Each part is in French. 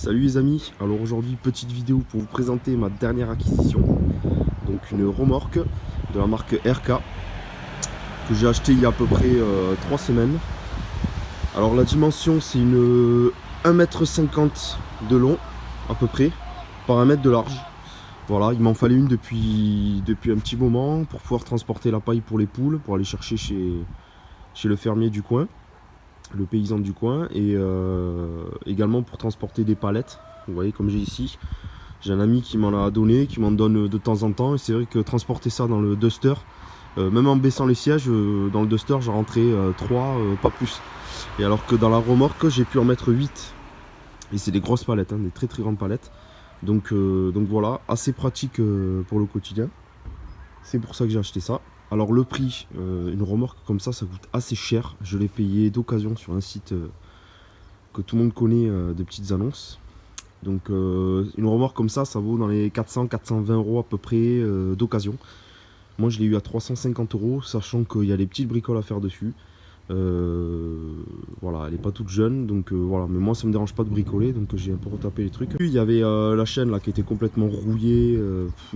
Salut les amis, alors aujourd'hui petite vidéo pour vous présenter ma dernière acquisition. Donc une remorque de la marque RK que j'ai acheté il y a à peu près 3 semaines. Alors la dimension c'est une 1,50 m de long à peu près par 1 m de large. Voilà, il m'en fallait une depuis un petit moment pour pouvoir transporter la paille pour les poules, pour aller chercher chez le fermier du coin, le paysan du coin, et également pour transporter des palettes. Vous voyez comme j'ai ici, j'ai un ami qui m'en a donné, qui m'en donne de temps en temps, et c'est vrai que transporter ça dans le Duster, même en baissant les sièges, dans le Duster j'ai rentré 3, pas plus. Et alors que dans la remorque j'ai pu en mettre 8, et c'est des grosses palettes, hein, des très grandes palettes. Donc voilà, assez pratique pour le quotidien. C'est pour ça que j'ai acheté ça. Alors le prix, une remorque comme ça coûte assez cher. Je l'ai payé d'occasion sur un site que tout le monde connaît, de petites annonces. Donc une remorque comme ça vaut dans les 400-420 euros à peu près d'occasion. Moi je l'ai eu à 350 euros, sachant qu'il y a des petites bricoles à faire dessus. Voilà, elle est pas toute jeune, donc voilà, mais moi ça me dérange pas de bricoler, donc j'ai un peu retapé les trucs. Il y avait la chaîne là qui était complètement rouillée,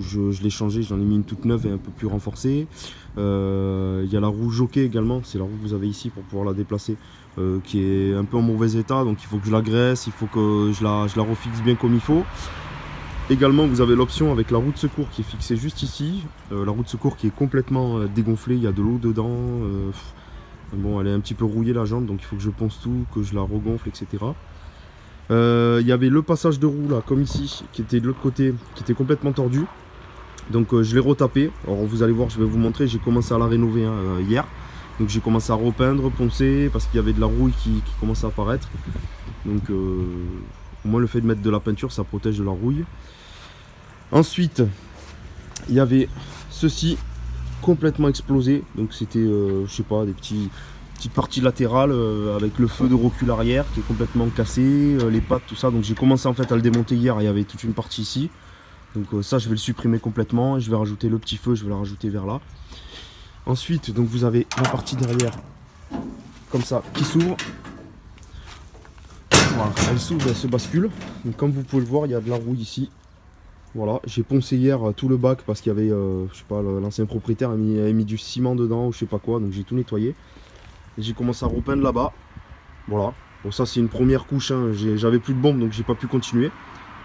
je l'ai changé, j'en ai mis une toute neuve et un peu plus renforcée. Il y a la roue jockey également, c'est la roue que vous avez ici pour pouvoir la déplacer, qui est un peu en mauvais état, donc il faut que je la graisse, il faut que je la refixe bien comme il faut. Également vous avez l'option avec la roue de secours qui est fixée juste ici, la roue de secours qui est complètement dégonflée, il y a de l'eau dedans. Bon, elle est un petit peu rouillée la jambe, donc il faut que je ponce tout, que je la regonfle, etc. Il y avait le passage de roue là, comme ici, qui était de l'autre côté, qui était complètement tordu. Donc je l'ai retapé. Alors vous allez voir, je vais vous montrer, j'ai commencé à la rénover hier. Donc j'ai commencé à repeindre, poncer, parce qu'il y avait de la rouille qui commençait à apparaître. Donc au moins le fait de mettre de la peinture, ça protège de la rouille. Ensuite, il y avait ceci, complètement explosé, donc c'était je sais pas, des petites parties latérales avec le feu de recul arrière qui est complètement cassé, les pattes, tout ça. Donc j'ai commencé en fait à le démonter hier, il y avait toute une partie ici, donc ça je vais le supprimer complètement et je vais rajouter le petit feu, je vais le rajouter vers là. Ensuite donc vous avez la partie derrière comme ça qui s'ouvre, voilà, elle s'ouvre, elle se bascule, donc comme vous pouvez le voir il y a de la rouille ici. Voilà, j'ai poncé hier tout le bac parce qu'il y avait, je sais pas, l'ancien propriétaire a mis du ciment dedans ou je sais pas quoi, donc j'ai tout nettoyé. J'ai commencé à repeindre là-bas. Voilà, bon ça c'est une première couche, hein. J'avais plus de bombe donc j'ai pas pu continuer.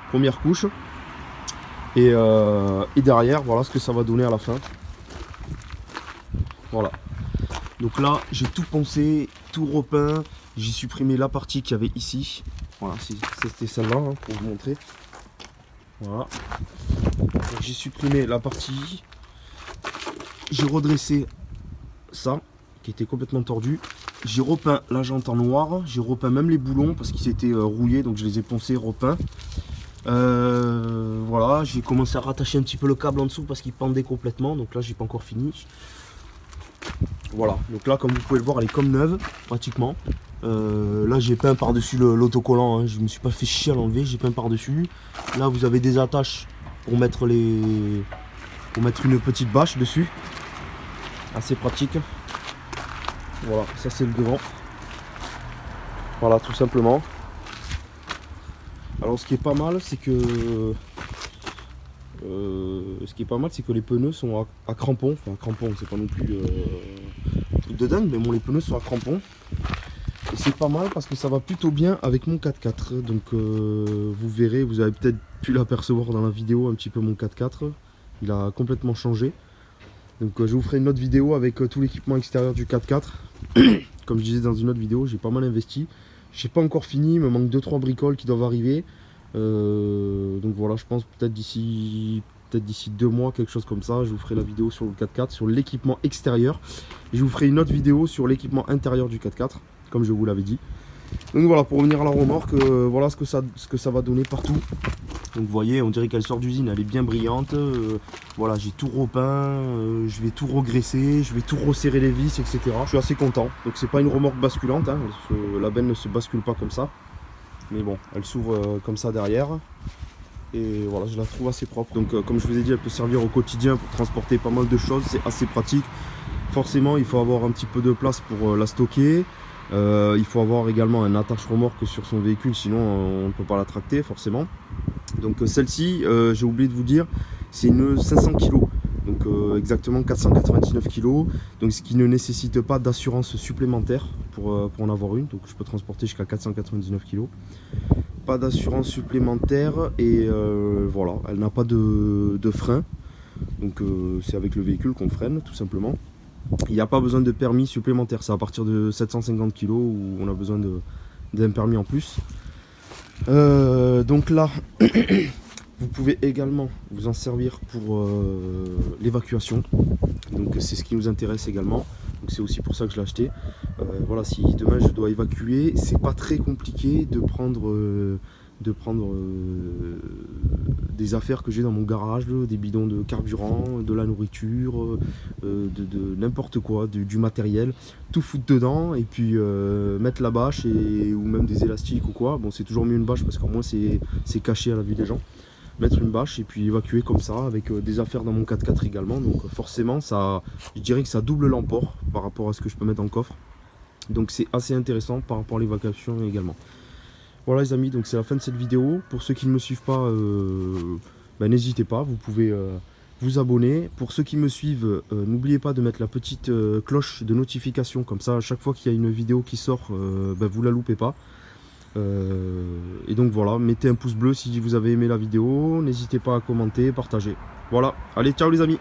Première couche. Et derrière, voilà ce que ça va donner à la fin. Voilà. Donc là, j'ai tout poncé, tout repeint. J'ai supprimé la partie qu'il y avait ici. Voilà, c'était celle-là, hein, pour vous montrer. Voilà, j'ai supprimé la partie, j'ai redressé ça qui était complètement tordu, j'ai repeint la jante en noir, j'ai repeint même les boulons parce qu'ils étaient rouillés, donc je les ai poncés, repeints. Voilà, j'ai commencé à rattacher un petit peu le câble en dessous parce qu'il pendait complètement, donc là j'ai pas encore fini. Voilà, donc là comme vous pouvez le voir elle est comme neuve pratiquement. Là j'ai peint par dessus l'autocollant, hein. Je me suis pas fait chier à l'enlever, j'ai peint par dessus. Là vous avez des attaches pour mettre une petite bâche dessus, assez pratique. Voilà, ça c'est le devant, voilà tout simplement. Alors ce qui est pas mal c'est que les pneus sont à crampons, enfin crampons c'est pas non plus truc de dingue, mais bon les pneus sont à crampons. Et c'est pas mal parce que ça va plutôt bien avec mon 4x4. Donc vous verrez, vous avez peut-être pu l'apercevoir dans la vidéo un petit peu mon 4x4. Il a complètement changé. Donc je vous ferai une autre vidéo avec tout l'équipement extérieur du 4x4. Comme je disais dans une autre vidéo, j'ai pas mal investi. J'ai pas encore fini, il me manque 2-3 bricoles qui doivent arriver. Donc voilà, je pense peut-être d'ici 2 mois, quelque chose comme ça, je vous ferai la vidéo sur le 4x4, sur l'équipement extérieur. Et je vous ferai une autre vidéo sur l'équipement intérieur du 4x4. Comme je vous l'avais dit. Donc voilà, pour revenir à la remorque, voilà ce que ça va donner partout. Donc vous voyez, on dirait qu'elle sort d'usine, elle est bien brillante. Voilà, j'ai tout repeint, je vais tout regraisser, je vais tout resserrer les vis, etc. Je suis assez content. Donc c'est pas une remorque basculante, hein. La benne ne se bascule pas comme ça. Mais bon, elle s'ouvre comme ça derrière. Et voilà, je la trouve assez propre. Donc comme je vous ai dit, elle peut servir au quotidien pour transporter pas mal de choses, c'est assez pratique. Forcément, il faut avoir un petit peu de place pour la stocker. Il faut avoir également un attache remorque sur son véhicule, sinon on ne peut pas la tracter forcément. Donc celle-ci, j'ai oublié de vous dire, c'est une 500 kg, donc exactement 499 kg, donc ce qui ne nécessite pas d'assurance supplémentaire pour en avoir une, donc je peux transporter jusqu'à 499 kg. Pas d'assurance supplémentaire et voilà, elle n'a pas de frein, donc c'est avec le véhicule qu'on freine tout simplement. Il n'y a pas besoin de permis supplémentaire, c'est à partir de 750 kg où on a besoin d'un permis en plus. Donc là, vous pouvez également vous en servir pour l'évacuation. Donc c'est ce qui nous intéresse également. Donc c'est aussi pour ça que je l'ai acheté. Voilà, si demain je dois évacuer, c'est pas très compliqué de prendre des affaires que j'ai dans mon garage, des bidons de carburant, de la nourriture, de n'importe quoi, du matériel, tout foutre dedans et puis mettre la bâche ou même des élastiques ou quoi. Bon, c'est toujours mieux une bâche parce qu'au moins c'est caché à la vue des gens. Mettre une bâche et puis évacuer comme ça avec des affaires dans mon 4x4 également. Donc forcément, ça, je dirais que ça double l'emport par rapport à ce que je peux mettre dans le coffre. Donc c'est assez intéressant par rapport à l'évacuation également. Voilà les amis, donc c'est la fin de cette vidéo. Pour ceux qui ne me suivent pas, n'hésitez pas, vous pouvez vous abonner. Pour ceux qui me suivent, n'oubliez pas de mettre la petite cloche de notification, comme ça à chaque fois qu'il y a une vidéo qui sort, vous la loupez pas. Et donc voilà, mettez un pouce bleu si vous avez aimé la vidéo, n'hésitez pas à commenter, partager. Voilà, allez ciao les amis.